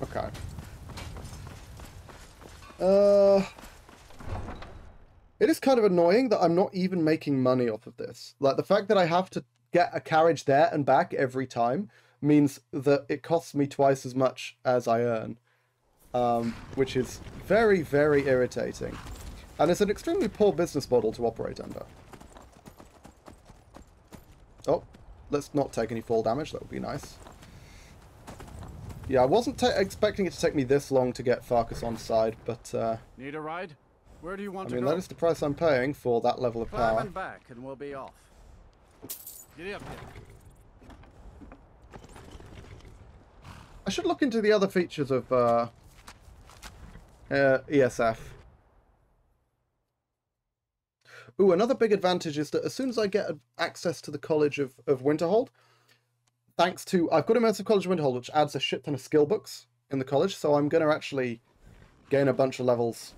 Okay. It is kind of annoying that I'm not even making money off of this. Like, the fact that I have to get a carriage there and back every time means that it costs me twice as much as I earn. Which is very, very irritating. And it's an extremely poor business model to operate under. Oh, let's not take any fall damage. That would be nice. Yeah, I wasn't expecting it to take me this long to get Farkas on side, but... Need a ride? Where do you want to I go? mean, that is the price I'm paying for that level of power. Climb back and we'll be off. Get up there. I should look into the other features of ESF. Ooh, another big advantage is that as soon as I get access to the College of Winterhold, thanks to... I've got Immersive College of Winterhold, which adds a shit ton of skill books in the college, so I'm going to actually gain a bunch of levels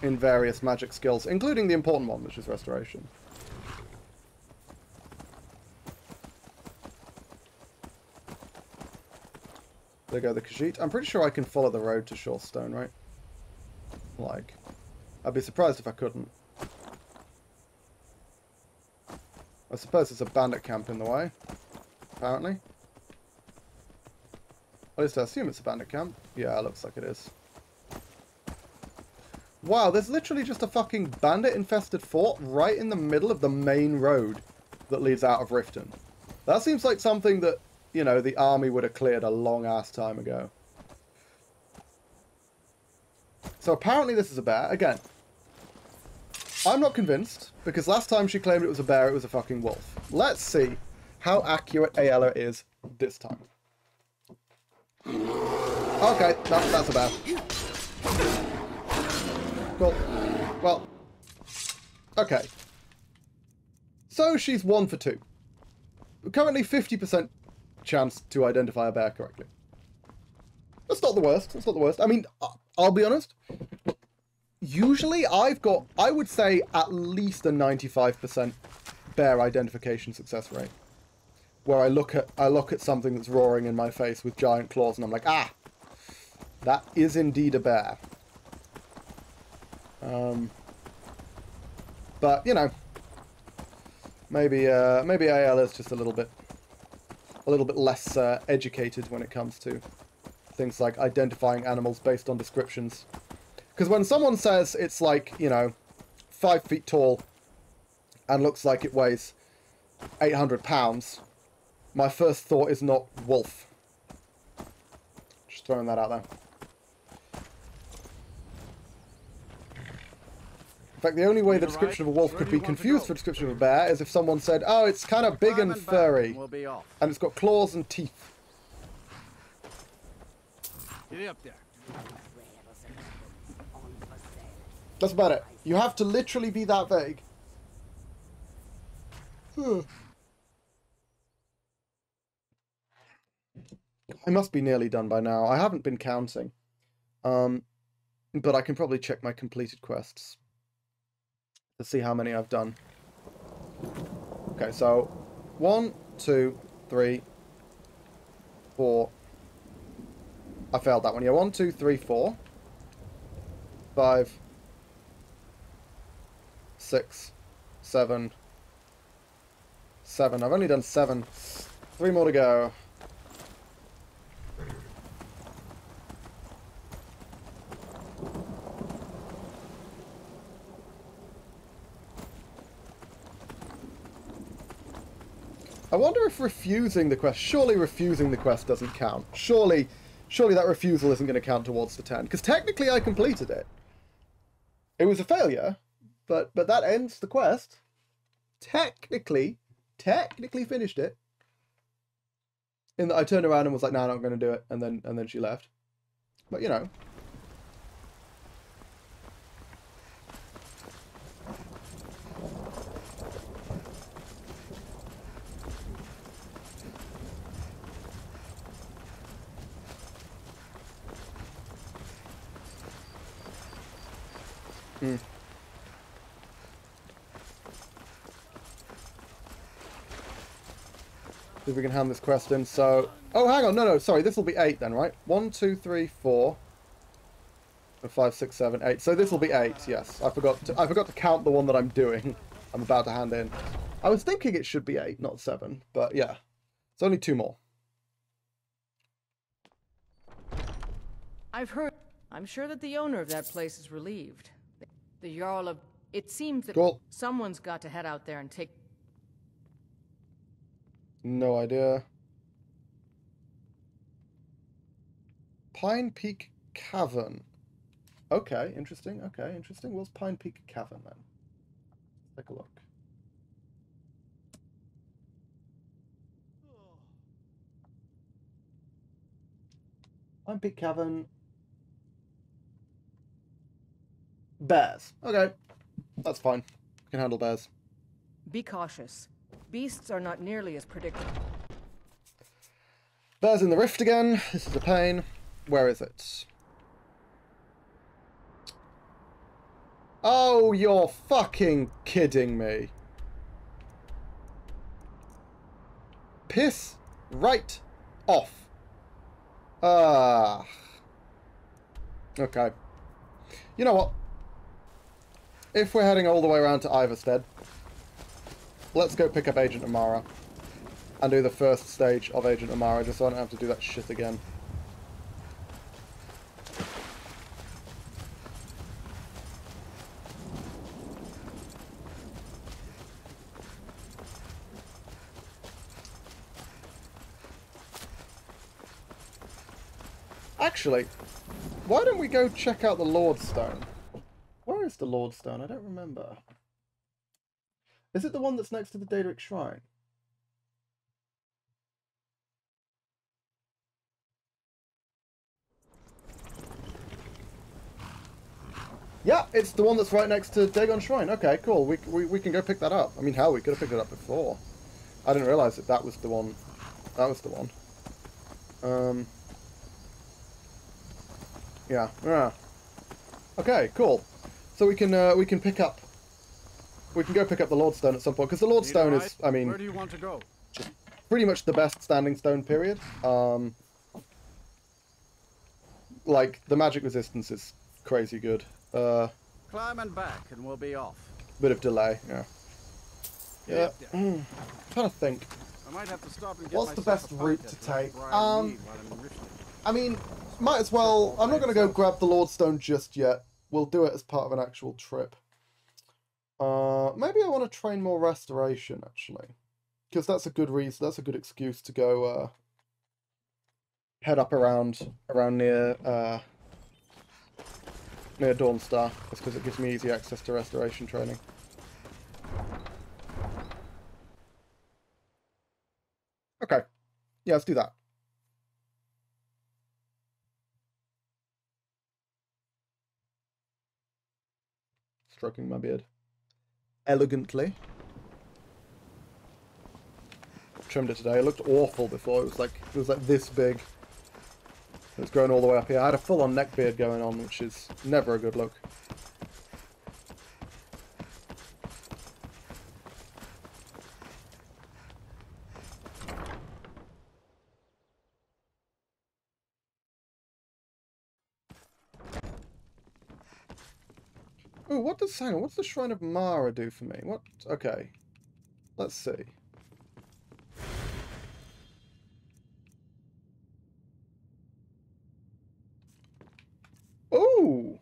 in various magic skills, including the important one, which is Restoration. There go the Khajiit. I'm pretty sure I can follow the road to Shorestone, right? Like, I'd be surprised if I couldn't. I suppose there's a bandit camp in the way, apparently. At least I assume it's a bandit camp. Yeah, it looks like it is. Wow, there's literally just a fucking bandit-infested fort right in the middle of the main road that leads out of Riften. That seems like something that, you know, the army would have cleared a long-ass time ago. So apparently this is a bear. Again, I'm not convinced, because last time she claimed it was a bear, it was a fucking wolf. Let's see how accurate Aela is this time. Okay, that's a bear. Cool. Well, okay. So she's 1 for 2. Currently 50% chance to identify a bear correctly. That's not the worst. That's not the worst. I mean, I'll be honest. Usually I've got, I would say, at least a 95% bear identification success rate. Where I look at something that's roaring in my face with giant claws and I'm like, ah, that is indeed a bear. But you know, maybe Aela is just a little bit less educated when it comes to things like identifying animals based on descriptions. Because when someone says it's like, you know, 5 feet tall and looks like it weighs 800 pounds, my first thought is not wolf. Just throwing that out there. In fact, the only way the description of a wolf could be confused for a description of a bear is if someone said, oh, it's kind of big and furry, and it's got claws and teeth. Get up there. That's about it. You have to literally be that vague. I must be nearly done by now. I haven't been counting. But I can probably check my completed quests to see how many I've done. Okay, so 1, 2, 3, 4. I failed that one. Yeah, 1, 2, 3, 4. 5, 6, 7. 7. I've only done 7. 3 more to go. I wonder if refusing the quest... Surely refusing the quest doesn't count. Surely that refusal isn't going to count towards the 10. Because technically I completed it. It was a failure, but that ends the quest. Technically finished it. In that I turned around and was like, no, I'm not going to do it. And then she left. But, you know... See if we can hand this quest in. So, Oh, hang on. No. Sorry. This will be 8 then, right? 1, 2, 3, 4, 5, 6, 7, 8. So this will be 8. Yes. I forgot to count the one that I'm doing. I'm about to hand in. I was thinking it should be 8, not 7. But yeah. It's only 2 more. I've heard. I'm sure that the owner of that place is relieved. The Jarl of... It seems that Cool. someone's got to head out there and take... No idea. Pine Peak Cavern. Okay, interesting. Okay, interesting. What's Pine Peak Cavern then? Let's take a look. Pine Peak Cavern. Bears. Okay, that's fine. We can handle bears. Be cautious. Beasts are not nearly as predictable. Bears in the rift again. This is a pain. Where is it? Oh, you're fucking kidding me. Piss right off. Ah. Okay. You know what? If we're heading all the way around to Iverstead, let's go pick up Agent Amara and do the first stage of Agent Amara, just so I don't have to do that shit again. Actually, why don't we go check out the Lordstone? Where is the Lordstone? I don't remember. Is it the one that's next to the Daedric Shrine? Yeah, it's the one that's right next to Dagon Shrine. Okay, cool. We can go pick that up. I mean, hell, we could have picked it up before. I didn't realise that was the one. That was the one. Yeah. Okay, cool. So we can go pick up the Lordstone at some point, because the Lordstone is, I mean, where do you want to go? Just pretty much the best standing stone. Period. Like the magic resistance is crazy good. Climb and back, and we'll be off. Bit of delay. Yeah. Yeah. Trying to think. I might have to stop and get What's the myself best a route bite to at take? Briar Mead while I'm in Richmond. I mean, might as well. I'm not going to go grab the Lordstone just yet. We'll do it as part of an actual trip. Maybe I want to train more restoration, actually. Because that's a good reason, that's a good excuse to go head up around near Dawnstar. Just because it gives me easy access to restoration training. Okay. Yeah, let's do that. Stroking my beard elegantly. Trimmed it today. It looked awful before. It was like this big. It was growing all the way up here. I had a full-on neck beard going on, which is never a good look. Ooh, hang on, what's the Shrine of Mara do for me? What? Okay. Let's see. Ooh!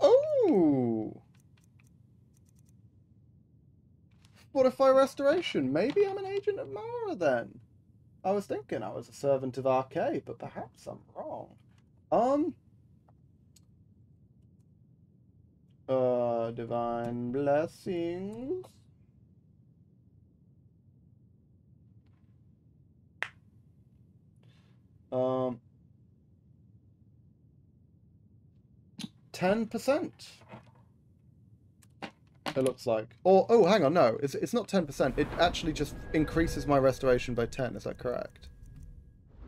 Ooh! Fortify Restoration. Maybe I'm an agent of Mara then. I was thinking I was a servant of Arcade, but perhaps I'm wrong. Divine Blessings. Um, 10%. It looks like. Or, oh, hang on, no. It's not 10%. It actually just increases my restoration by 10. Is that correct?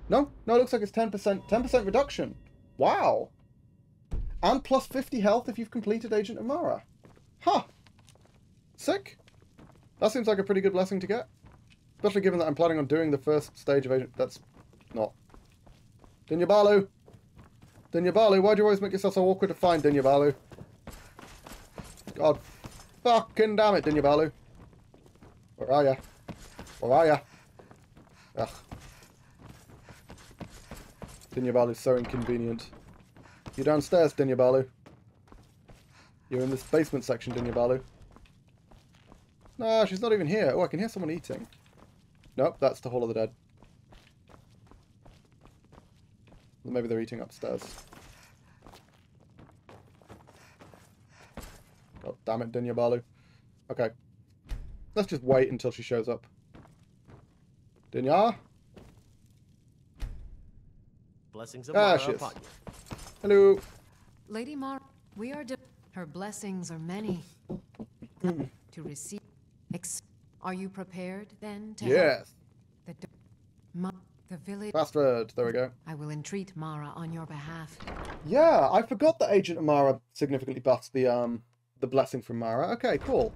No? No, it looks like it's 10%. 10% reduction. Wow. And plus 50 health if you've completed Agent Amara. Huh. Sick. That seems like a pretty good blessing to get. Especially given that I'm planning on doing the first stage of Agent... That's not... Dinyabalu! Dinyabalu, why do you always make yourself so awkward to find, Dinyabalu? God fucking damn it, Dinyabalu. Where are ya? Where are ya? Ugh. Dinyabalu's so inconvenient. You're downstairs, Dinyabalu. You're in this basement section, Dinyabalu. No, she's not even here. Oh, I can hear someone eating. Nope, that's the Hall of the Dead. Maybe they're eating upstairs. God damn it, Dinyabalu. Okay. Let's just wait until she shows up. Dinya? Blessings of Mara She is. upon you. Hello. Lady Mara, we are her blessings are many to receive. Are you prepared then to Yes. help the village? Password. There we go. I will entreat Mara on your behalf. Yeah, I forgot that Agent Amara significantly buffs the blessing from Mara. Okay, cool.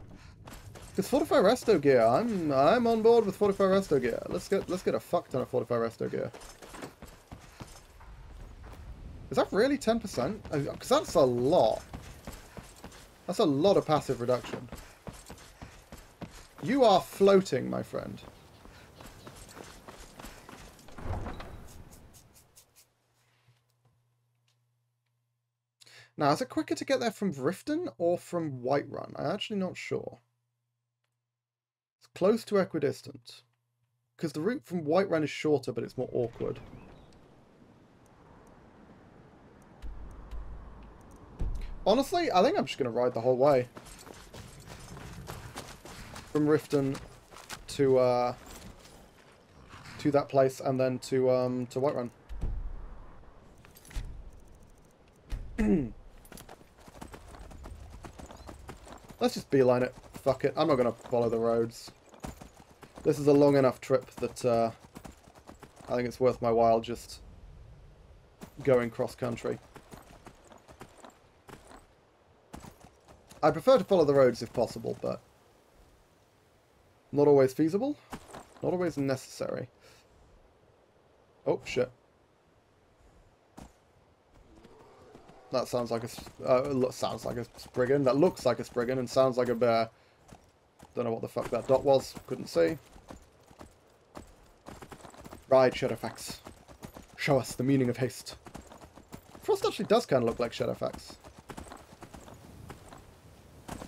Because Fortify Resto gear, I'm on board with Fortify Resto gear. Let's get a fuck ton of Fortify Resto gear. Is that really 10%? Because that's a lot. That's a lot of passive reduction. You are floating, my friend. Now, is it quicker to get there from Riften or from Whiterun? I'm actually not sure. It's close to equidistant. Because the route from Whiterun is shorter, but it's more awkward. Honestly, I think I'm just going to ride the whole way. From Riften to that place and then to Whiterun. Let's just beeline it. Fuck it. I'm not going to follow the roads. This is a long enough trip that I think it's worth my while just going cross-country. I prefer to follow the roads if possible, but not always feasible. Not always necessary. Oh, shit. That sounds like a Spriggan. That looks like a Spriggan and sounds like a bear. Don't know what the fuck that dot was. Couldn't see. Right, Shadowfax. Show us the meaning of haste. Frost actually does kind of look like Shadowfax.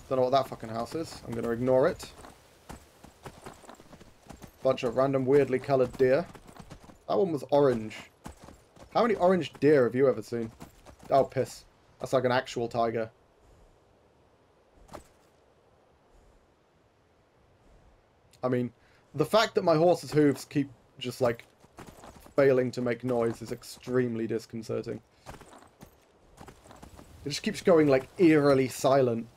Don't know what that fucking house is. I'm going to ignore it. Bunch of random weirdly coloured deer. That one was orange. How many orange deer have you ever seen? Oh, piss. That's like an actual tiger. I mean, the fact that my horse's hooves keep just, like, failing to make noise is extremely disconcerting. It just keeps going, like, eerily silent.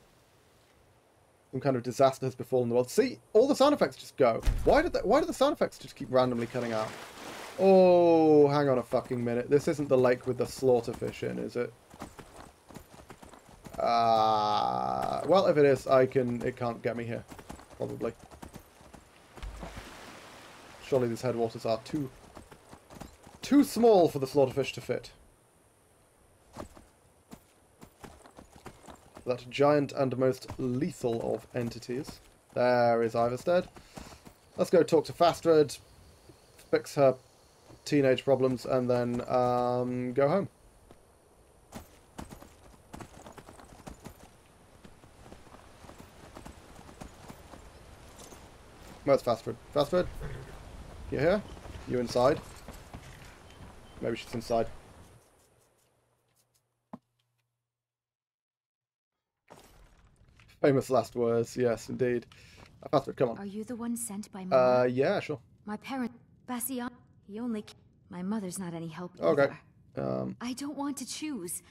Some kind of disaster has befallen the world. See? All the sound effects just go. Why do the sound effects just keep randomly cutting out? Oh, hang on a fucking minute. This isn't the lake with the slaughterfish in, is it? Well, if it is, it can't get me here. Probably. Surely these headwaters are too small for the slaughterfish to fit. That giant and most lethal of entities. There is Iverstead. Let's go talk to Fastred, fix her teenage problems, and then go home. Where's Fastred? Fastred? You here? You inside? Maybe she's inside. Famous last words, yes, indeed. Fastred, come on. Are you the one sent by Mara? Yeah, sure. My parent, Bassian, he only... My mother's not any help Okay. either. I don't want to choose.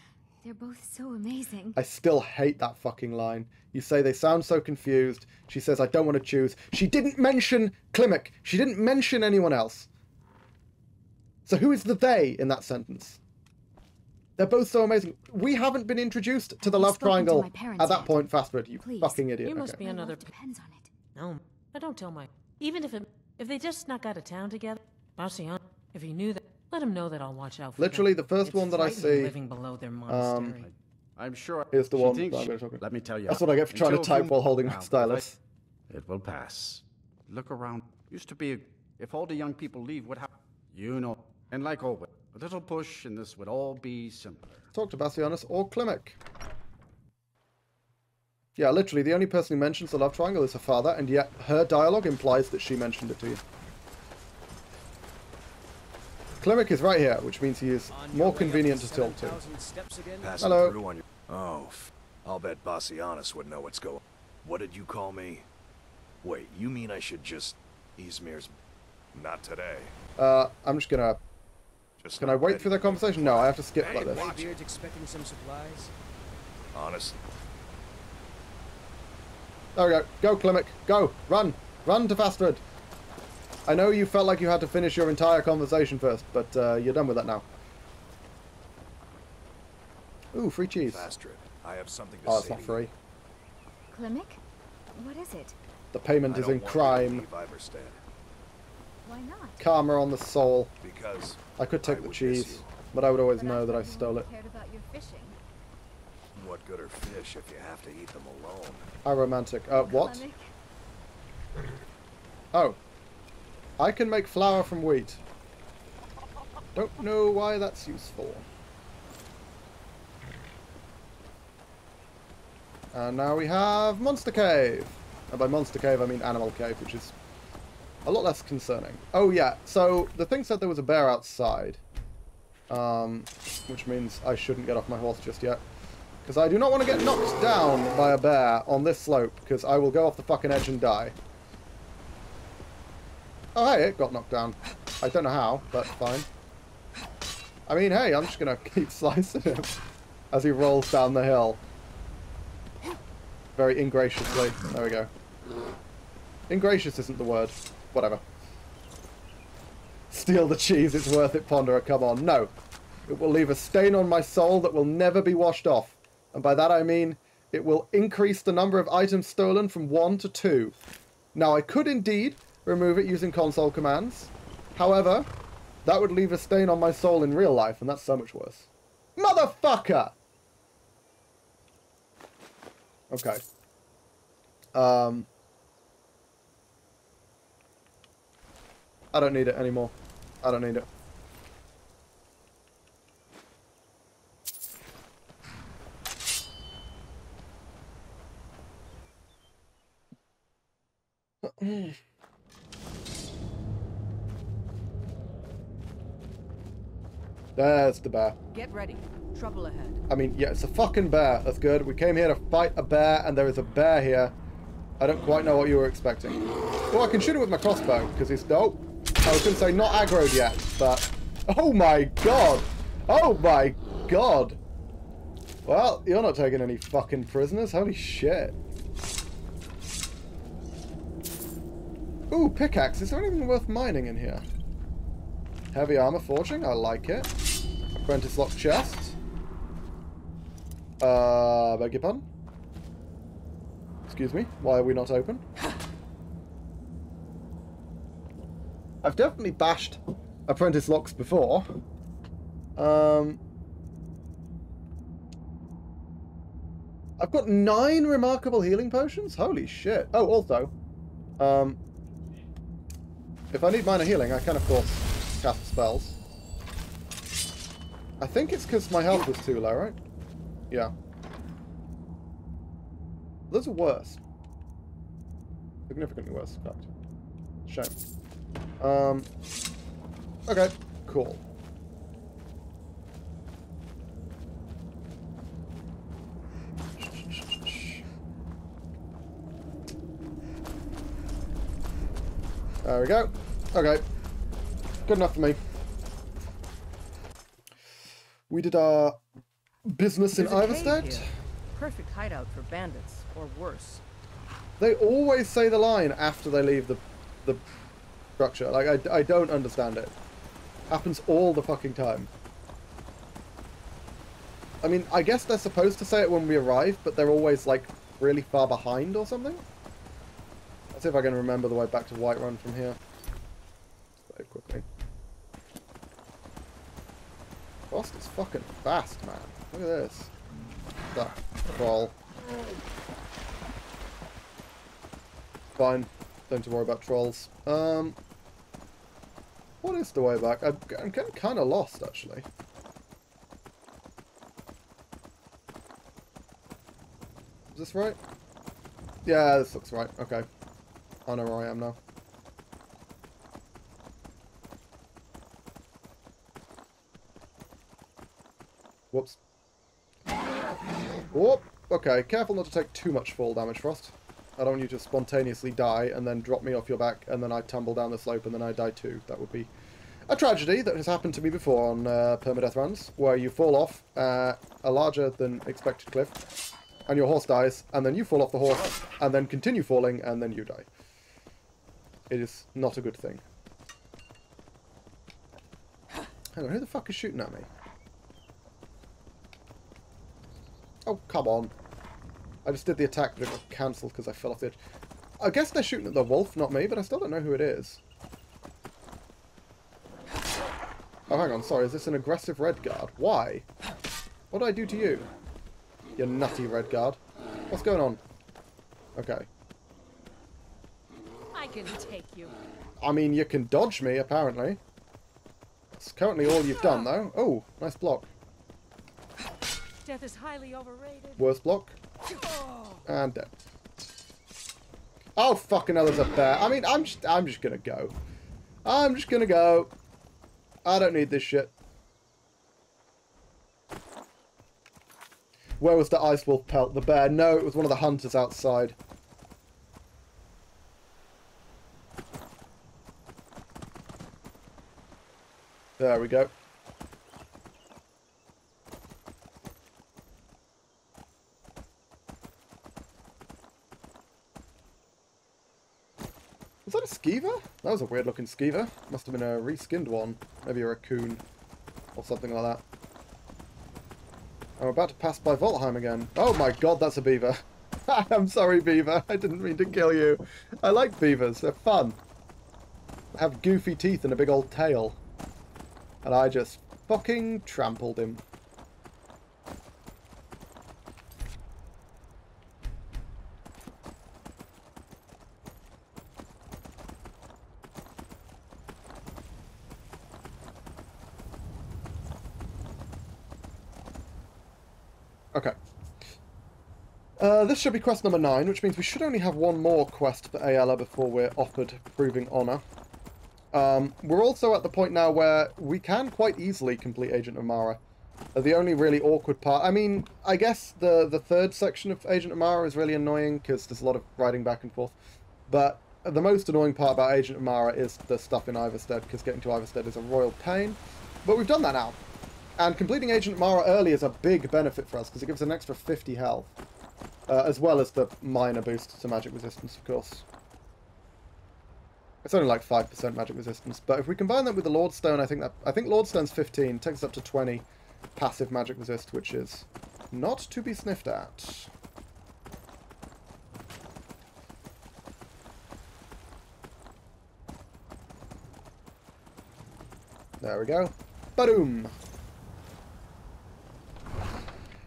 They're both so amazing. I still hate that fucking line. You say they sound so confused. She says, I don't want to choose. She didn't mention Klimek. She didn't mention anyone else. So who is the they in that sentence? They're both so amazing. We haven't been introduced to the love triangle at that point, Fastred. You fucking idiot. You must Okay. be another... Depends on it. No, I don't tell my... Even if If they just snuck out of town together, Bastian, if he knew that, let him know that I'll watch out for Literally, them. the first It's one that I frightening see living below their monastery. I'm sure. is the she one thinks that I'm she- going to talk about. Let me tell you. That's what I get for trying to until type you- while holding my Now, stylus. It will pass. Look around. Used to be, if all the young people leave, what happens? You know. And like always, a little push and this would all be simpler. Talk to Bastianus or Klimek. Yeah, literally, the only person who mentions the love triangle is her father, and yet her dialogue implies that she mentioned it to you. Klimek is right here, which means he is more convenient to talk to. Passing Hello. through on your... Oh, I'll bet Bastianus would know what's going on. What did you call me? Wait, you mean I should just... Izmir's... Not today. I'm just gonna... Just Can I wait for their conversation? No, I have to skip like this. Beard's expecting some supplies. Honest. There we go. Go, Klimek. Go. Run. Run to Fastred. I know you felt like you had to finish your entire conversation first, but you're done with that now. Ooh, free cheese. Fastred, I have something to Oh, say it's not to free. you. Klimek? What is it? The payment I is don't in want you to crime. leave Iverstead, Why not? Karma on the soul. because I could take I the would miss cheese, you. but I would always But know that I thought you stole only it. cared about your fishing. What good are fish if you have to eat them alone? How romantic. What? Klimek? Oh. I can make flour from wheat. Don't know why that's useful. And now we have Monster Cave. And by Monster Cave I mean Animal Cave, which is a lot less concerning. Oh yeah, so the thing said there was a bear outside. Which means I shouldn't get off my horse just yet. Because I do not want to get knocked down by a bear on this slope, because I will go off the fucking edge and die. Oh hey, it got knocked down. I don't know how, but fine. I mean, hey, I'm just going to keep slicing him as he rolls down the hill. Very ingraciously. There we go. Ingracious isn't the word. Whatever. Steal the cheese, it's worth it, Ponderer, come on. No. It will leave a stain on my soul that will never be washed off. And by that I mean, it will increase the number of items stolen from 1 to 2. Now, I could indeed remove it using console commands. However, that would leave a stain on my soul in real life, and that's so much worse. Motherfucker! Okay. I don't need it anymore. I don't need it. There's the bear. Get ready. Trouble ahead. I mean, yeah, it's a fucking bear. That's good. We came here to fight a bear, and there is a bear here. I don't quite know what you were expecting. Well, I can shoot it with my crossbow, because he's... Oh, I was going to say not aggroed yet, but... Oh my god! Oh my god! Well, you're not taking any fucking prisoners. Holy shit. Ooh, pickaxe. Is there anything worth mining in here? Heavy armor forging. I like it. Apprentice lock chest. Beg your pardon? Excuse me. Why are we not open? I've definitely bashed apprentice locks before. I've got 9 remarkable healing potions? Holy shit. Oh, also, if I need minor healing, I can, of course, cast spells. I think it's because my health was too low, right? Yeah. Those are worse. Significantly worse, in fact. Shame. Okay, cool. There we go. Okay. Good enough for me. We did our business in There's a cave Iverstead. here. Perfect hideout for bandits, or worse. They always say the line after they leave the structure. Like, I don't understand it. Happens all the fucking time. I mean, I guess they're supposed to say it when we arrive, but they're always, like, really far behind or something? Let's see if I can remember the way back to Whiterun from here. it quickly. Frost is fucking fast, man. Look at this. That troll. Fine. Don't have to worry about trolls. What is the way back? I'm getting kind of lost, actually. Is this right? Yeah, this looks right. Okay. I know where I am now. Whoops. Whoop! Okay, careful not to take too much fall damage, Frost. I don't want you to spontaneously die and then drop me off your back and then I tumble down the slope and then I die too. That would be a tragedy that has happened to me before on permadeath runs, where you fall off a larger than expected cliff and your horse dies, and then you fall off the horse and then continue falling and then you die. It is not a good thing. Hang on, who the fuck is shooting at me? Oh, come on. I just did the attack, but it got cancelled because I fell off the edge. I guess they're shooting at the wolf, not me, but I still don't know who it is. Oh, hang on, sorry, is this an aggressive red guard? Why? What did I do to you? You nutty red guard. What's going on? Okay. I can take you. I mean, you can dodge me, apparently. That's currently all you've done, though. Oh, nice block. Death is highly overrated. Worst block. And dead. Oh, fucking hell, there's a bear. I mean, I'm just gonna go. I'm just gonna go. I don't need this shit. Where was the ice wolf pelt? The bear? No, it was one of the hunters outside. There we go. Was that a skeever? That was a weird looking skeever. Must have been a reskinned one. Maybe a raccoon. Or something like that. I'm about to pass by Voltheim again. Oh my god, that's a beaver. I'm sorry, beaver. I didn't mean to kill you. I like beavers. They're fun. They have goofy teeth and a big old tail. And I just fucking trampled him. Okay. This should be quest number 9, which means we should only have one more quest for Aela before we're offered Proving Honor. We're also at the point now where we can quite easily complete Agent of Mara. The only really awkward part... I mean, I guess the third section of Agent of Mara is really annoying because there's a lot of riding back and forth. But the most annoying part about Agent of Mara is the stuff in Iverstead, because getting to Iverstead is a royal pain. But we've done that now. And completing Agent Mara early is a big benefit for us, because it gives an extra 50 health. As well as the minor boost to magic resistance, of course. It's only like 5% magic resistance, but if we combine that with the Lordstone, I think Lordstone's 15, takes us up to 20 passive magic resist, which is not to be sniffed at. There we go. Ba-doom!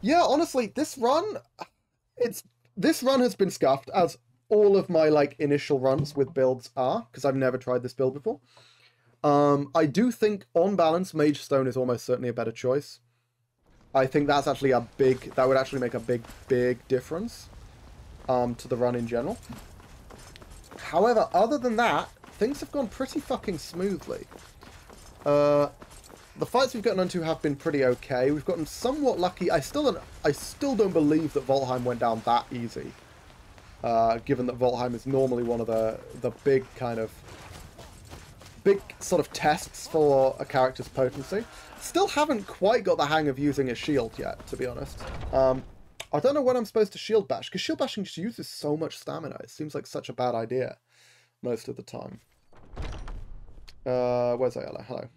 Yeah, honestly, this run has been scuffed, as all of my like initial runs with builds are, because I've never tried this build before. I do think on balance Mage Stone is almost certainly a better choice. I think that's actually that would actually make a big difference to the run in general. However, other than that, things have gone pretty fucking smoothly. The fights we've gotten onto have been pretty okay. We've gotten somewhat lucky. I still don't believe that Voltheim went down that easy. Given that Voltheim is normally one of the big sort of tests for a character's potency. Still haven't quite got the hang of using a shield yet, to be honest. I don't know when I'm supposed to shield bash, because shield bashing just uses so much stamina. It seems like such a bad idea most of the time. Where's Aela? Hello.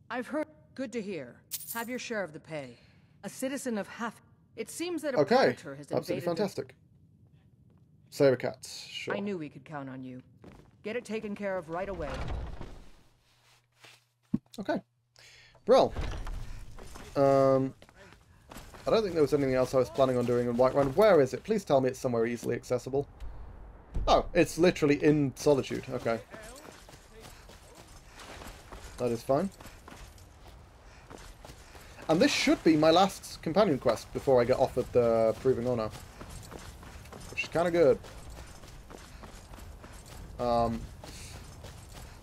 I've heard. Good to hear. Have your share of the pay. A citizen of half. It seems that a predator has invaded. Absolutely fantastic. Sabercats, sure. I knew we could count on you. Get it taken care of right away. Okay. Brill. I don't think there was anything else I was planning on doing in Whiterun. Where is it? Please tell me it's somewhere easily accessible. Oh, it's literally in Solitude. Okay. That is fine. And this should be my last companion quest before I get offered the Proving Honor. Which is kind of good.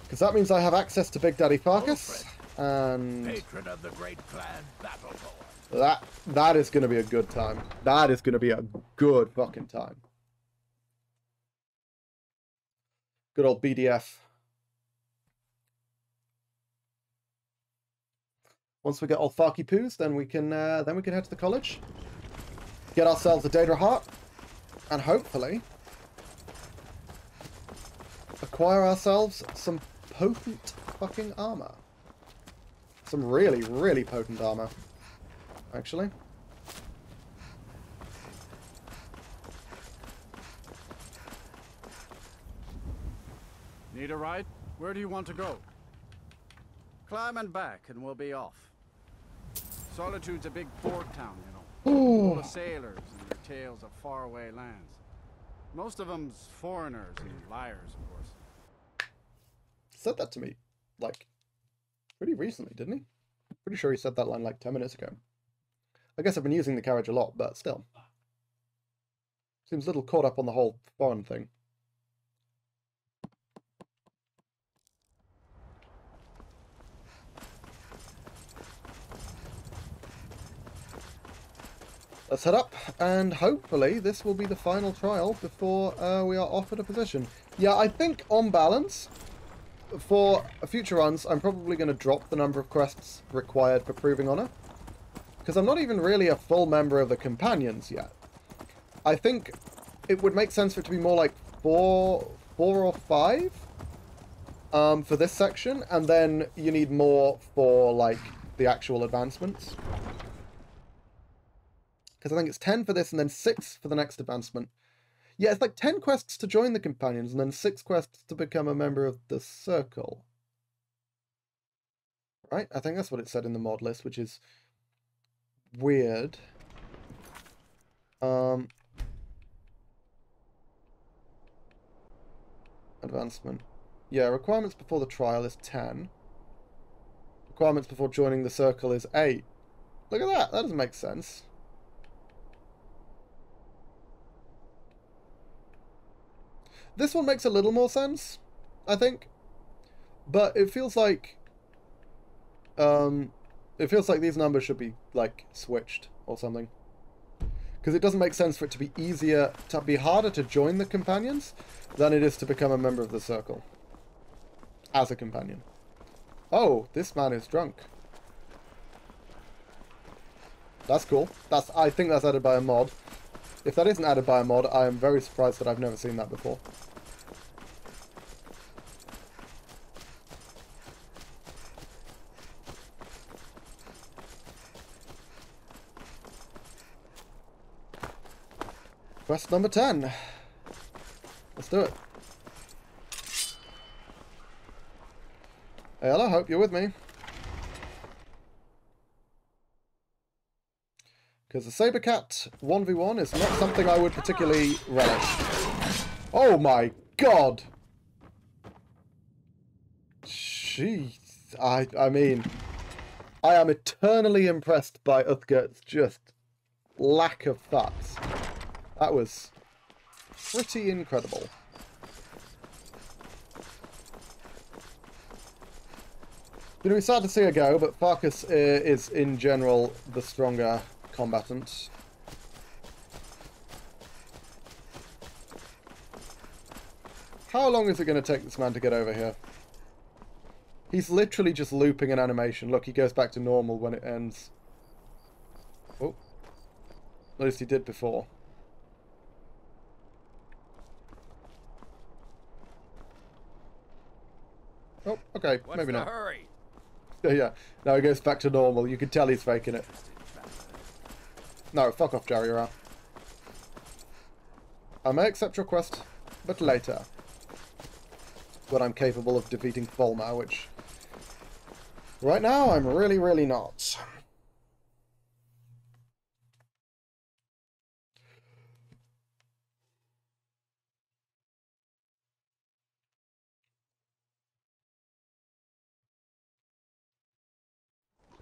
Because that means I have access to Big Daddy Farkas. And Patron of the great clan battle poet. that is going to be a good time. That is going to be a good fucking time. Good old BDF. Once we get all Farky Poos, then we can head to the college, get ourselves a Daedra Heart, and hopefully acquire ourselves some potent fucking armor. Some really, really potent armor, actually. Need a ride? Where do you want to go? Climb and back, and we'll be off. Solitude's a big port town, you know. Full of sailors and their tales of faraway lands. Most of them's foreigners and liars, of course. He said that to me, like, pretty recently, didn't he? Pretty sure he said that line like 10 minutes ago. I guess I've been using the carriage a lot, but still. Seems a little caught up on the whole foreign thing. Let's head up, and hopefully this will be the final trial before we are offered a position. Yeah, I think on balance, for future runs, I'm probably going to drop the number of quests required for Proving Honor. Because I'm not even really a full member of the Companions yet. I think it would make sense for it to be more like four or five for this section, and then you need more for like the actual advancements. Because I think it's 10 for this and then 6 for the next advancement. Yeah, it's like 10 quests to join the Companions and then 6 quests to become a member of the Circle. Right? I think that's what it said in the mod list, which is weird. Advancement. Yeah, requirements before the trial is 10. Requirements before joining the Circle is 8. Look at that. That doesn't make sense. This one makes a little more sense, I think, but it feels like these numbers should be like switched or something, because it doesn't make sense for it to be harder to join the Companions than it is to become a member of the Circle as a companion. Oh, this man is drunk. That's cool. I think that's added by a mod. If that isn't added by a mod, I am very surprised that I've never seen that before. Quest number 10. Let's do it. Aela, hope you're with me. Because the Sabercat 1v1 is not something I would particularly relish. Oh my god! Jeez. I mean, I am eternally impressed by Uthgert's just lack of fucks. That was pretty incredible. You know, it's sad to see her go, but Farkas is in general the stronger combatant. How long is it going to take this man to get over here? He's literally just looping an animation. Look, he goes back to normal when it ends. Oh. At least he did before. Oh, okay, maybe not. Hurry? Yeah, now he goes back to normal. You can tell he's faking it. No, fuck off, Jerry, you're out. I may accept your quest, but later. When I'm capable of defeating Volmar, which Right now, I'm really, really not.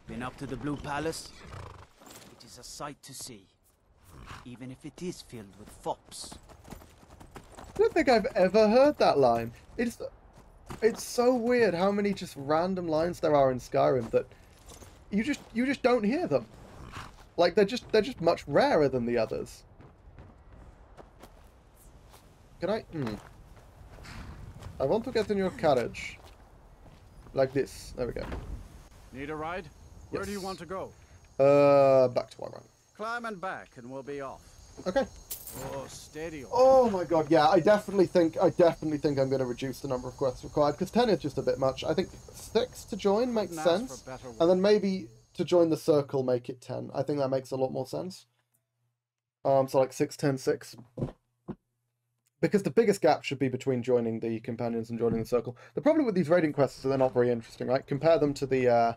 Been up to the Blue Palace? It is a sight to see, even if it is filled with fops. I don't think I've ever heard that line. It's so weird how many just random lines there are in Skyrim that you just don't hear them. Like they're just much rarer than the others. Can I? I want to get in your carriage. Like this. There we go. Need a ride? Where do you want to go? Back to Iran. Climb and back, and we'll be off. Okay. Oh, steady. Oh my god, yeah, I definitely think I'm going to reduce the number of quests required, because 10 is just a bit much. I think 6 to join makes sense, and then maybe to join the circle make it 10. I think that makes a lot more sense. So like 6, 10, 6. Because the biggest gap should be between joining the companions and joining the circle. The problem with these raiding quests is they're not very interesting, right? Compare them to the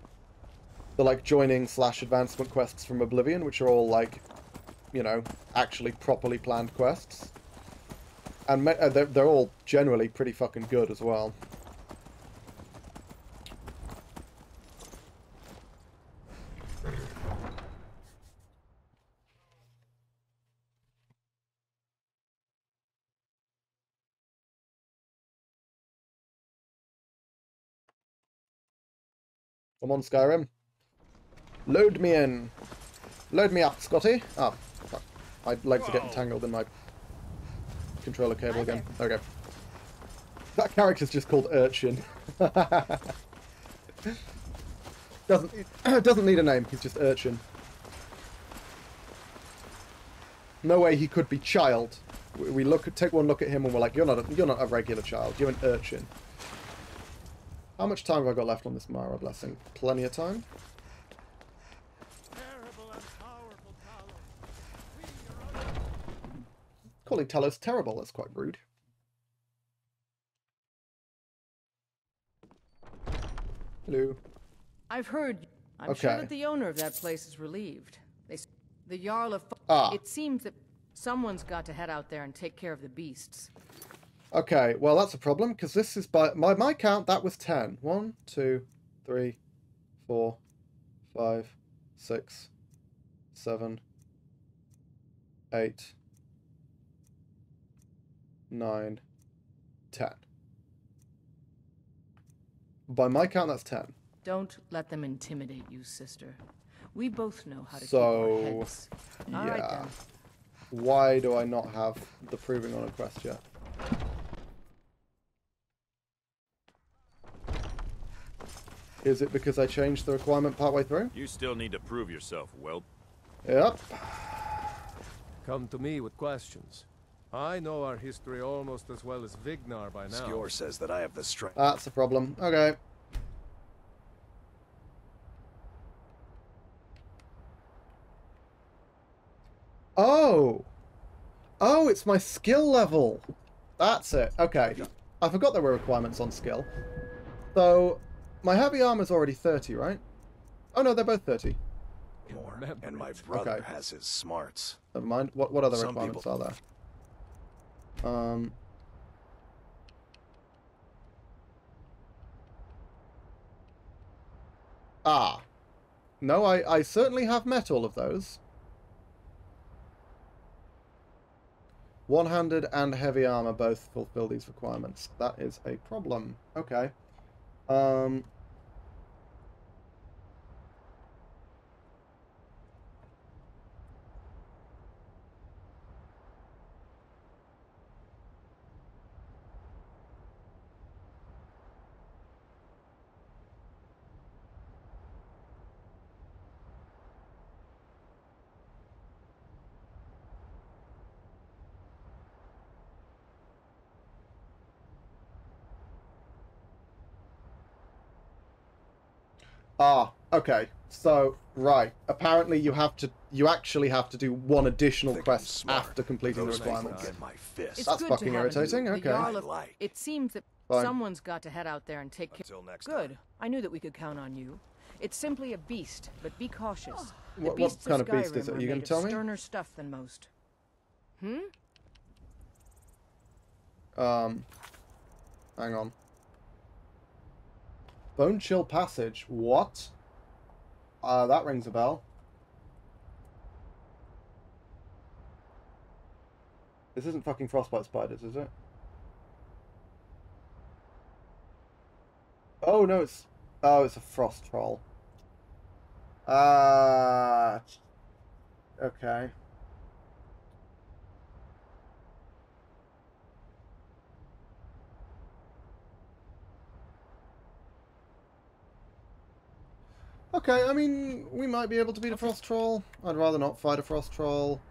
like joining / advancement quests from Oblivion, which are all like, you know, actually properly planned quests. And they're all generally pretty fucking good as well. Come on, Skyrim. Load me in. Load me up, Scotty. Oh, fuck. My legs are getting tangled in my controller cable again. There we go. That character's just called Urchin. Doesn't need a name. He's just Urchin. No way he could be child. We take one look at him and we're like, you're not a regular child. You're an urchin. How much time have I got left on this Mara blessing? Plenty of time. Calling Talos terrible, that's quite rude. Hello. I've heard. I'm sure that the owner of that place is relieved. The Jarl of... It seems that someone's got to head out there and take care of the beasts. Okay, well that's a problem, because this is by my count, that was 10. 1, 2, 3, 4, 5, 6, 7, 8, 9, 10. By my count, that's 10. Don't let them intimidate you, sister. We both know how to keep our heads. All right, then. Why do I not have the proving on a quest yet? Is it because I changed the requirement partway through? You still need to prove yourself, whelp. Yep. Come to me with questions. I know our history almost as well as Vignar by now. Skjor says that I have the strength. That's the problem. Okay. Oh! Oh, it's my skill level! That's it. Okay. I forgot there were requirements on skill. So, my heavy armor's already 30, right? Oh no, they're both 30. More. And my brother has his smarts. Never mind. What other requirements are there? No, I certainly have met all of those. One-handed and heavy armor both fulfill these requirements. That is a problem. Okay. Okay. So, right. Apparently you actually have to do one additional quest after completing the requirements. That's fucking irritating. Okay. It seems that someone's got to head out there and take care. Good. I knew that we could count on you. It's simply a beast, but be cautious. The What beasts kind of of beast Skyrim is it? Are are you going made to of tell me? sterner stuff than most. Hang on. Bone Chill Passage. What? That rings a bell. This isn't fucking frostbite spiders, is it? Oh, no, it's... Oh, it's a frost troll. Okay. Okay, I mean, we might be able to beat a frost troll. I'd rather not fight a frost troll.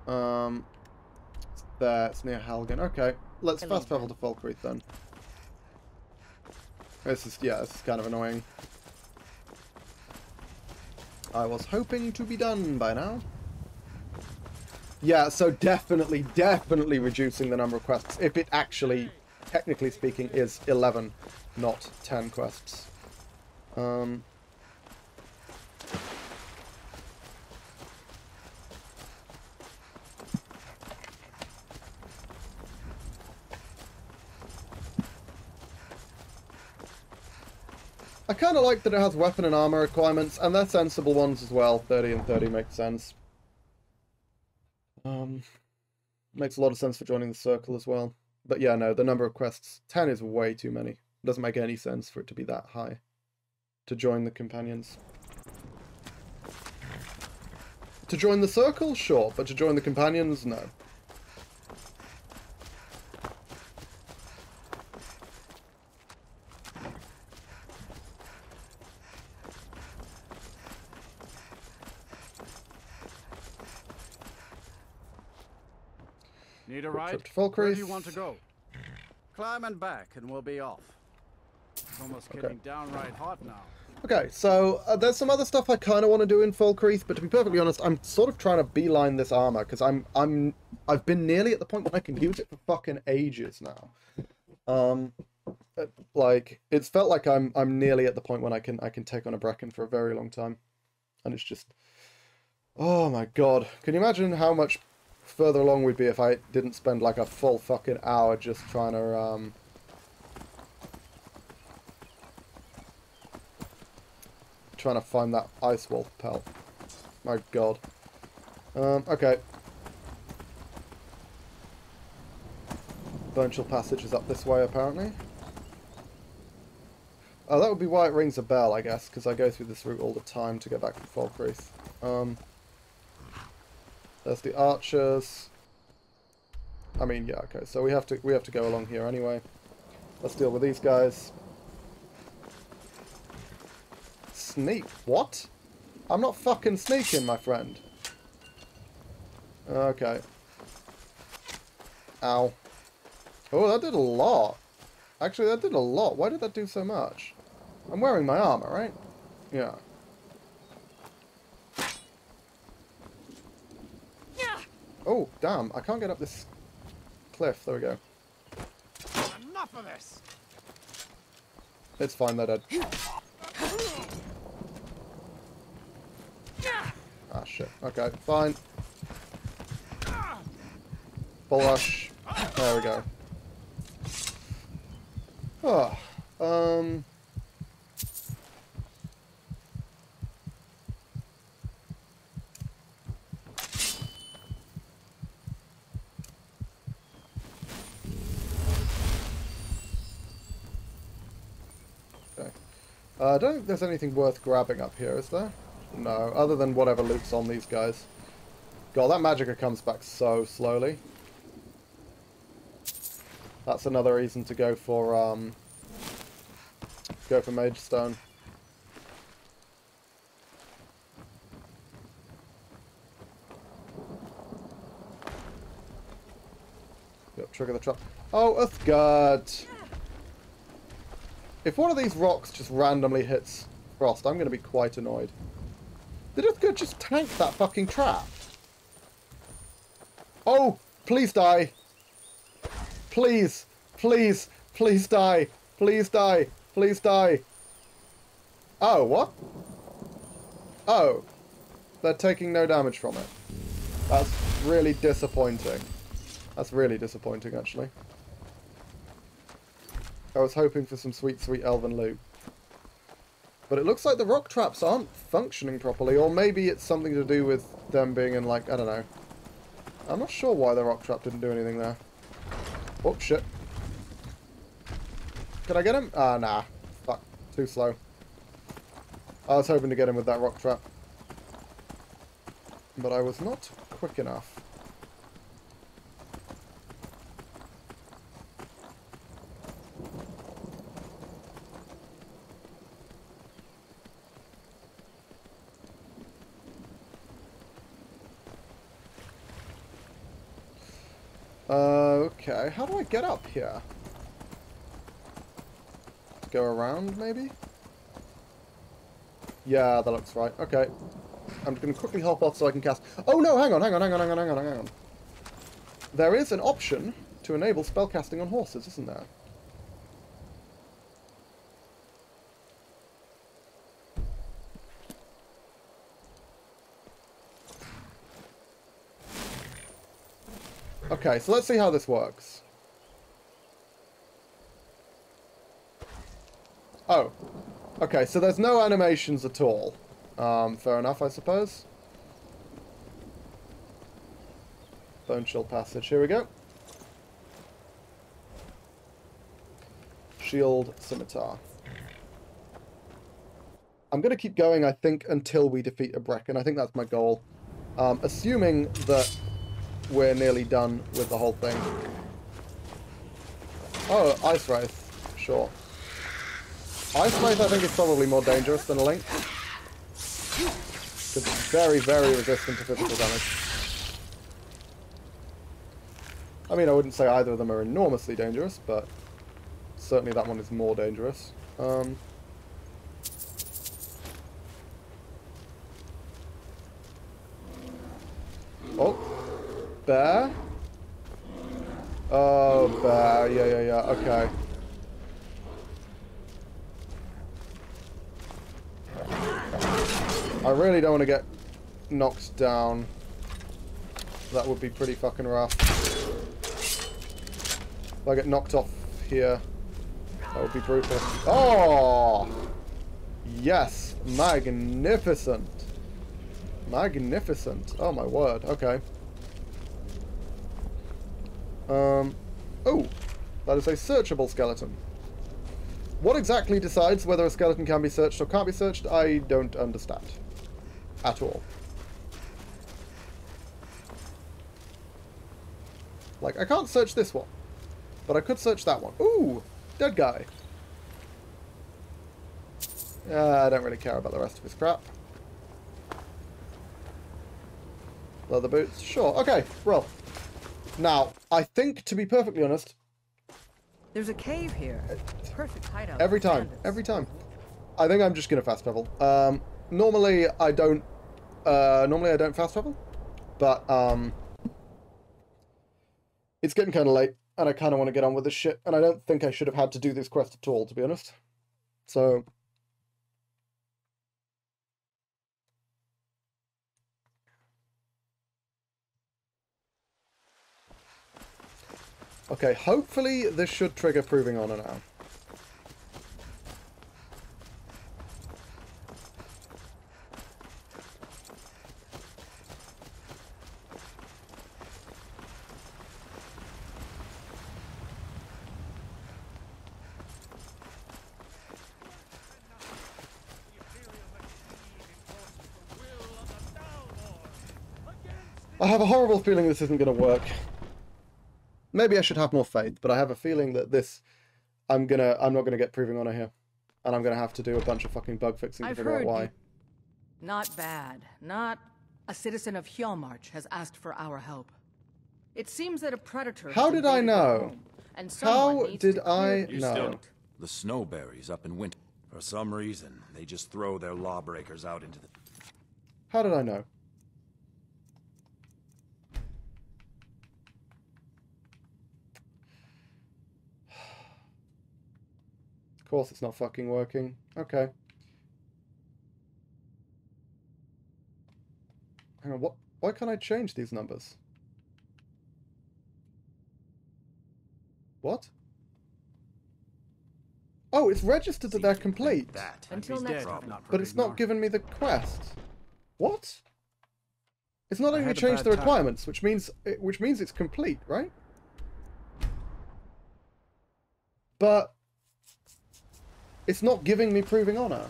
It's there, it's near Helgen. Okay, let's fast travel to Falkreath then. This is kind of annoying. I was hoping to be done by now. Yeah, so definitely reducing the number of quests. If it actually, technically speaking, is 11, not 10 quests. I kind of like that it has weapon and armor requirements, and they're sensible ones as well. 30 and 30 makes sense. Makes a lot of sense for joining the circle as well. But yeah, no, the number of quests, 10 is way too many. Doesn't make any sense for it to be that high. To join the companions. To join the circle, sure, but to join the companions, no. Need a ride? Falkreath. Where do you want to go? Climb and back, and we'll be off. It's almost getting downright hot now. Okay, so there's some other stuff I kind of want to do in Falkreath, but to be perfectly honest, I'm sort of trying to beeline this armor because I've been nearly at the point where I can use it for fucking ages now. Like it's felt like I'm nearly at the point when I can take on a Brecken for a very long time, and it's just, oh my god, can you imagine how much further along we'd be if I didn't spend like a full fucking hour just trying to find that ice wolf pelt. My god. Okay. Bone Chill Passage is up this way apparently. Oh, that would be why it rings a bell, I guess, because I go through this route all the time to get back to Falkreath. There's the archers. I mean, yeah, okay. So we have to go along here anyway. Let's deal with these guys. Sneak? What? I'm not fucking sneaking, my friend. Okay. Ow. Oh, that did a lot. Actually, that did a lot. Why did that do so much? I'm wearing my armor, right? Yeah. Oh, damn. I can't get up this cliff. There we go. Enough of this. It's fine, they're dead. Ah, shit. Okay, fine. Full rush. There we go. Oh, I don't think there's anything worth grabbing up here, is there? No, other than whatever loot's on these guys. God, that magicka comes back so slowly. That's another reason to go for Mage Stone. Yep, trigger the trap. Oh, Uthgard! If one of these rocks just randomly hits Frost, I'm going to be quite annoyed. Did Uthgard just tank that fucking trap? Oh! Please die! Please! Please! Please die! Please die! Please die! Oh, what? Oh. They're taking no damage from it. That's really disappointing. That's really disappointing, actually. I was hoping for some sweet, sweet elven loot. But it looks like the rock traps aren't functioning properly, or maybe it's something to do with them being in, like, I don't know. I'm not sure why the rock trap didn't do anything there. Oh, shit. Could I get him? Ah, nah. Fuck. Too slow. I was hoping to get him with that rock trap. But I was not quick enough. Okay, how do I get up here? Go around, maybe? Yeah, that looks right. Okay. I'm going to quickly hop off so I can cast... Oh no, hang on. There is an option to enable spellcasting on horses, isn't there? Okay, so let's see how this works. Oh. Okay, so there's no animations at all. Fair enough, I suppose. Bone Chill Passage, here we go. Shield Scimitar. I'm going to keep going, I think, until we defeat a Brecken. I think that's my goal. Assuming that we're nearly done with the whole thing. Oh, Ice Wraith. Sure. Ice Wraith, I think, is probably more dangerous than a Link. Because it's very, very resistant to physical damage. I mean, I wouldn't say either of them are enormously dangerous, but certainly that one is more dangerous. Oh. Bear? Oh, bear. Yeah. Okay. I really don't want to get knocked down. That would be pretty fucking rough. If I get knocked off here, that would be brutal. Oh! Yes! Magnificent! Magnificent. Oh my word. Okay. Oh! That is a searchable skeleton. What exactly decides whether a skeleton can be searched or can't be searched? I don't understand. At all. Like, I can't search this one. But I could search that one. Ooh! Dead guy. I don't really care about the rest of his crap. Leather boots. Sure. Okay. Well. Now, I think, to be perfectly honest... There's a cave here. Perfect hideout. Every time. Every time. I think I'm just going to fast travel. Normally I don't fast travel. But, it's getting kind of late. And I kind of want to get on with this shit. And I don't think I should have had to do this quest at all, to be honest. So... Okay, hopefully this should trigger Proving Honor now. I have a horrible feeling this isn't going to work. Maybe I should have more faith, but I have a feeling that this, I'm not gonna get Proving Honor here, and I'm gonna have to do a bunch of fucking bug fixing to figure out why. Not bad. Not a citizen of Hjalmarch has asked for our help. It seems that a predator. How did I know? How did I know? The snowberries up in winter. For some reason, they just throw their lawbreakers out into the... How did I know? Of course it's not fucking working. Okay. Why can't I change these numbers? What? Oh, it's registered that they're complete. Until next time. But it's not given me the quest. What? It's not letting me change the requirements, which means it's complete, right? But it's not giving me Proving Honor.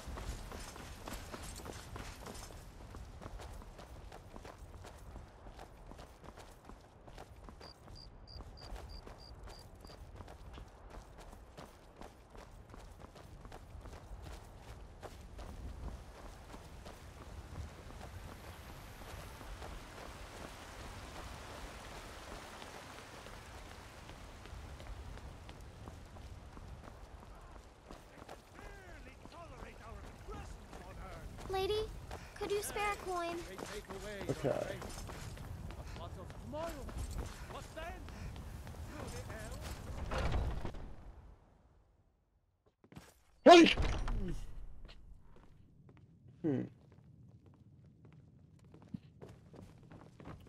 Lady, could you spare a coin? Okay. Hey!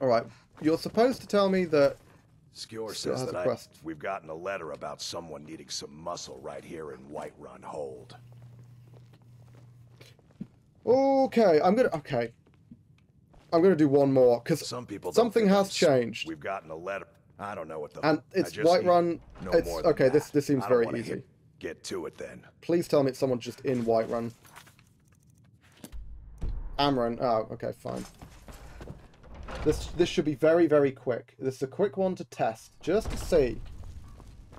Alright, you're supposed to tell me that Skjor says that we've gotten a letter about someone needing some muscle right here in Whiterun Hold. Okay, I'm gonna do one more because something has changed. We've gotten a letter. I don't know what the. And it's Whiterun. It's okay. This seems very easy. Get to it then. Please tell me it's someone just in Whiterun. Amron. Oh, okay, fine. This should be very, very quick. This is a quick one to test, just to see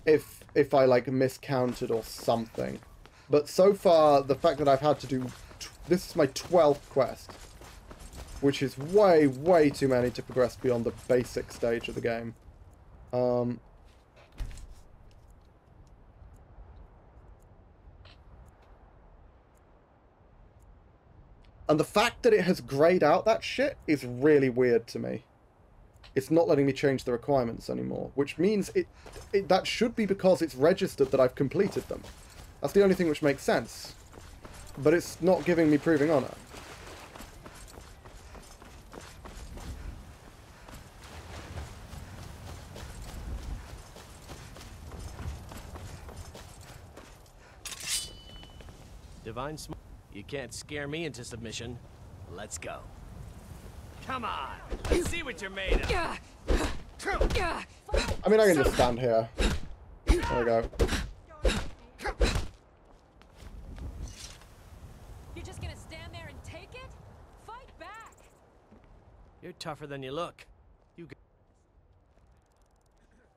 if I like miscounted or something. But so far, the fact that I've had to do this is my 12th quest, which is way, way too many to progress beyond the basic stage of the game. And the fact that it has grayed out that shit is really weird to me. It's not letting me change the requirements anymore, which means that should be because it's registered that I've completed them. That's the only thing which makes sense. But it's not giving me Proving Honor. Divine Smart. You can't scare me into submission. Let's go. Come on. Let's see what you're made of. I mean, I can just stand here. There we go. You're just gonna stand there and take it? Fight back. You're tougher than you look.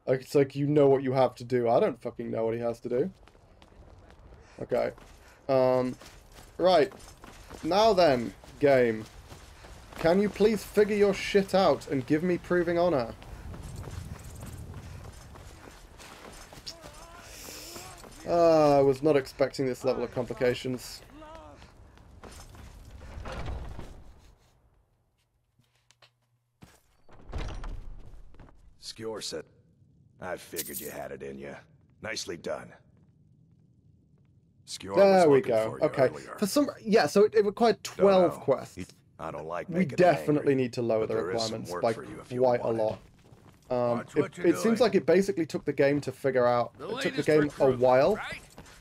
Like, it's like you know what you have to do. I don't fucking know what he has to do. Okay. Right. Now then, game. Can you please figure your shit out and give me Proving Honor? I was not expecting this level of complications. Skjor said, I figured you had it in you. Nicely done. Skjor there we go. Okay. For some, yeah. So it required 12 quests. I don't like. We definitely need to lower the requirements by quite a lot. It seems like it basically took the game to figure out. It took the game a while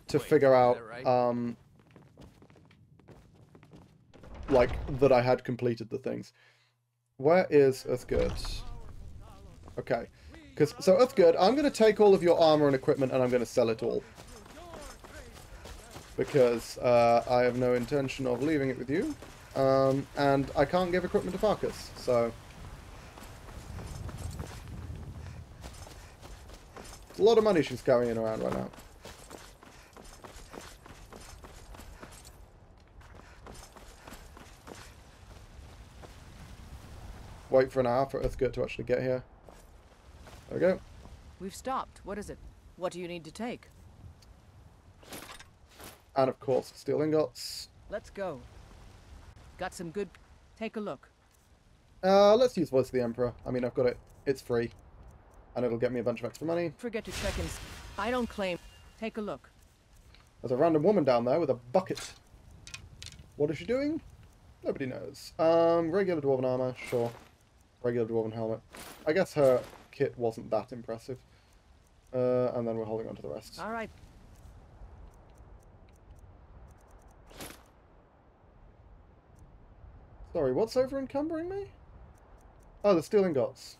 to figure out, like that I had completed the things. Where is Uthgerd? Okay, so Uthgerd, I'm going to take all of your armor and equipment and I'm going to sell it all. Because I have no intention of leaving it with you. And I can't give equipment to Farkas, so... It's a lot of money she's carrying around right now. Wait for an hour for Uthgerd to actually get here. There we go. We've stopped. What is it? What do you need to take? And of course, steel ingots. Let's go. Got some good... Take a look. Let's use Vods of the Emperor. I mean, I've got it. It's free. And it'll get me a bunch of extra money. Forget to check in. I don't claim... Take a look. There's a random woman down there with a bucket. What is she doing? Nobody knows. Regular dwarven armor, sure. Regular dwarven helmet. I guess her kit wasn't that impressive. And then we're holding on to the rest. All right. Sorry, what's over encumbering me? Oh, the steel ingots.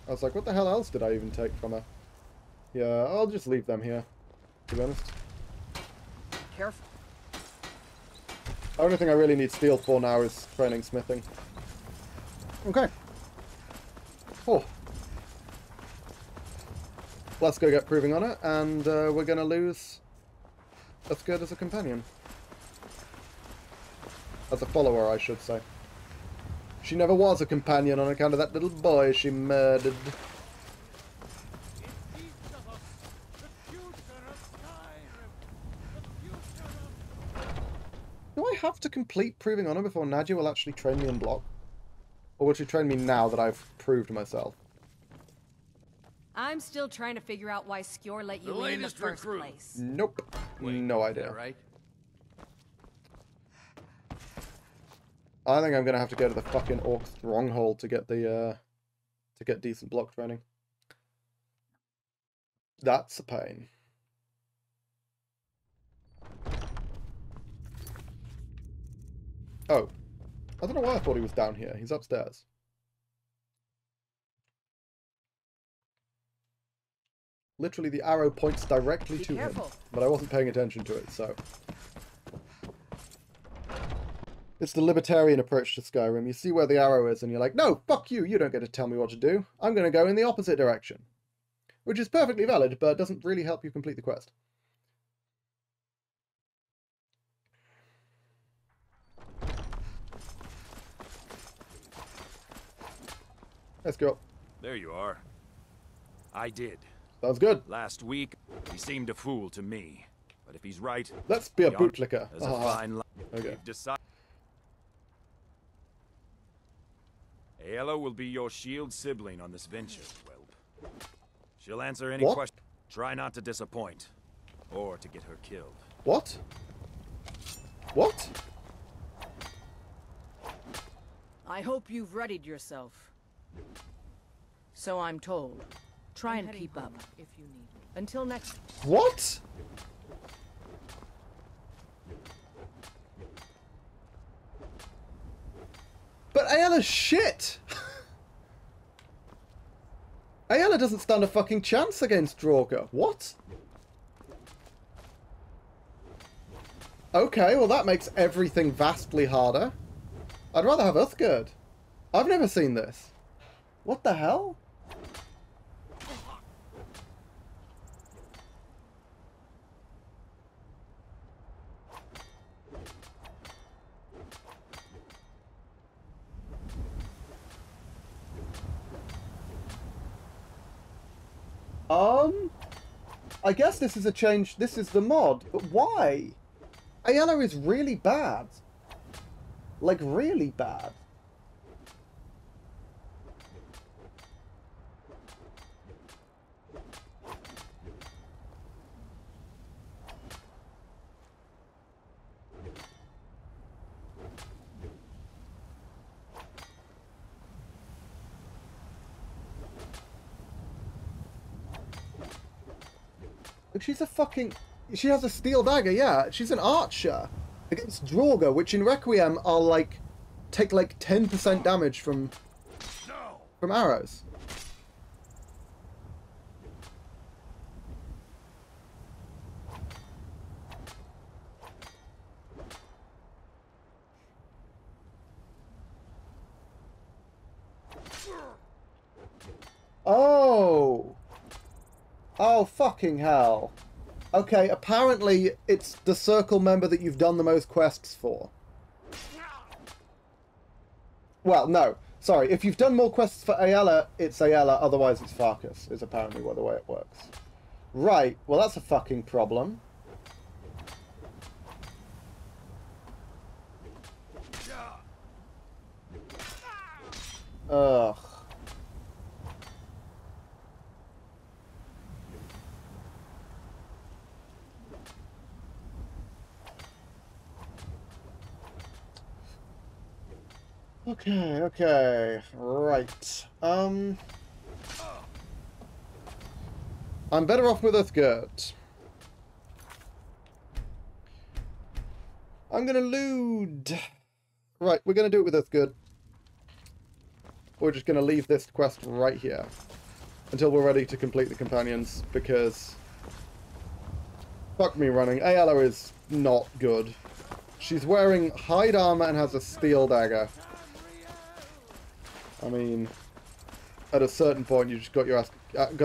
I was like, what the hell else did I even take from her? Yeah, I'll just leave them here, to be honest. Careful. The only thing I really need steel for now is training smithing. Okay. Oh. Let's go get proving on it, and we're going to lose as good as a companion. As a follower, I should say. She never was a companion on account of that little boy she murdered. Do I have to complete proving honor before Nadia will actually train me in block? Or will she train me now that I've proved myself? I'm still trying to figure out why Skjor let you in the first place. Nope. No idea. Right? I think I'm gonna have to go to the fucking Orc Stronghold to get the to get decent block training. That's a pain. Oh. I don't know why I thought he was down here. He's upstairs. Literally the arrow points directly to him. But I wasn't paying attention to it, so. It's the libertarian approach to Skyrim. You see where the arrow is and you're like, no, fuck you, you don't get to tell me what to do. I'm going to go in the opposite direction. Which is perfectly valid, but doesn't really help you complete the quest. Let's go. There you are. I did. Sounds good. Last week, he seemed a fool to me. But if he's right... Let's be a bootlicker. There's a fine line. Okay. Aela will be your shield sibling on this venture, whelp. She'll answer any question. Try not to disappoint. Or to get her killed. What? What? I hope you've readied yourself. So I'm told. Try and keep up if you need. Until next. What? But Aela's shit! Aela doesn't stand a fucking chance against Draugr. What? Okay, well that makes everything vastly harder. I'd rather have Uthgerd. I've never seen this. What the hell? I guess this is a change. This is the mod, but why? Aela is really bad. Like, really bad. She's a fucking... She has a steel dagger, yeah. She's an archer against Draugr, which in Requiem are like... take like 10% damage from arrows. Oh! Oh, fucking hell. Okay, apparently it's the circle member that you've done the most quests for. Well, no. Sorry, if you've done more quests for Aela, it's Aela, otherwise it's Farkas, is apparently the way it works. Right, well that's a fucking problem. Ugh. Okay, right. I'm better off with Uthgerd. I'm gonna loot. Right, we're gonna do it with Uthgerd. We're just gonna leave this quest right here until we're ready to complete the companions, because fuck me running. Aela is not good. She's wearing hide armor and has a steel dagger. I mean, at a certain point, you just got to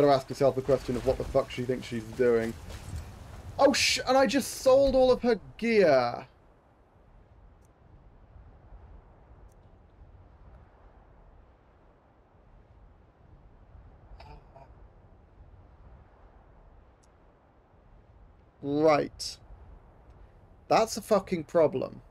ask yourself the question of what the fuck she thinks she's doing. Oh and I just sold all of her gear. Right. That's a fucking problem.